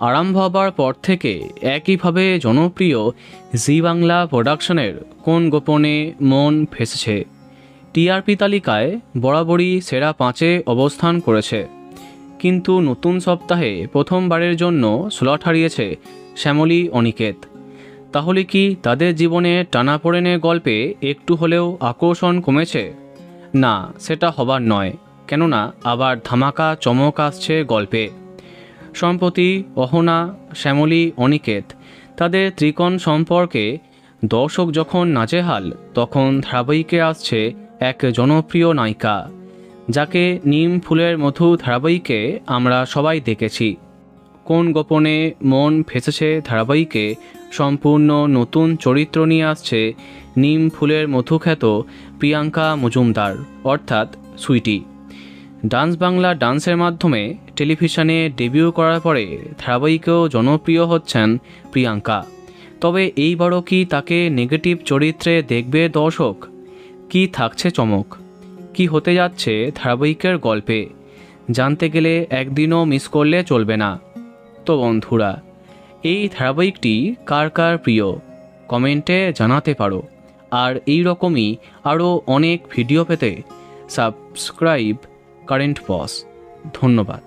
আরম্ভ হবার পর থেকে একইভাবে জনপ্রিয় জি বাংলা প্রোডাকশনের কোন গোপনে মন ফেঁসেছে টিআরপি তালিকায় বরাবরই সেরা 5-এ অবস্থান করেছে। কিন্তু নতুন সপ্তাহে প্রথমবারের জন্য স্লট হারিয়েছে শ্যামলী অনিকেত। তাহলে কি তাদের জীবনে টানাপোড়েনের গল্পে একটু হলেও আকর্ষণ কমেছে? না, সেটা হবার নয়, কেননা আবার ধামাকা চমক আসছে গল্পে। সম্প্রতি অহনা, শ্যামলী, অনিকেত তাদের ত্রিকোণ সম্পর্কে দর্শক যখন নাজেহাল, তখন ধারাবাহিকে আসছে এক জনপ্রিয় নায়িকা, যাকে নিম ফুলের মধু ধারাবাহিকে আমরা সবাই দেখেছি। কোন গোপনে মন ফেঁসেছে ধারাবাহিকে সম্পূর্ণ নতুন চরিত্র নিয়ে আসছে নিম ফুলের মধু খ্যাত প্রিয়াঙ্কা মজুমদার, অর্থাৎ সুইটি। ডান্স বাংলা ডান্সের মাধ্যমে টেলিভিশনে ডেবিউ করার পরে ধারাবাহিকেও জনপ্রিয় হচ্ছেন প্রিয়াঙ্কা। তবে এইবারও কি তাকে নেগেটিভ চরিত্রে দেখবে দর্শক? কি থাকছে চমক? কি হতে যাচ্ছে ধারাবাহিকের গল্পে? জানতে গেলে একদিনও মিস করলে চলবে না। তো বন্ধুরা, এই ধারাবাহিকটি কার কার প্রিয় কমেন্টে জানাতে পারো। আর এই রকমই আরও অনেক ভিডিও পেতে সাবস্ক্রাইব কারেন্ট বস। ধন্যবাদ।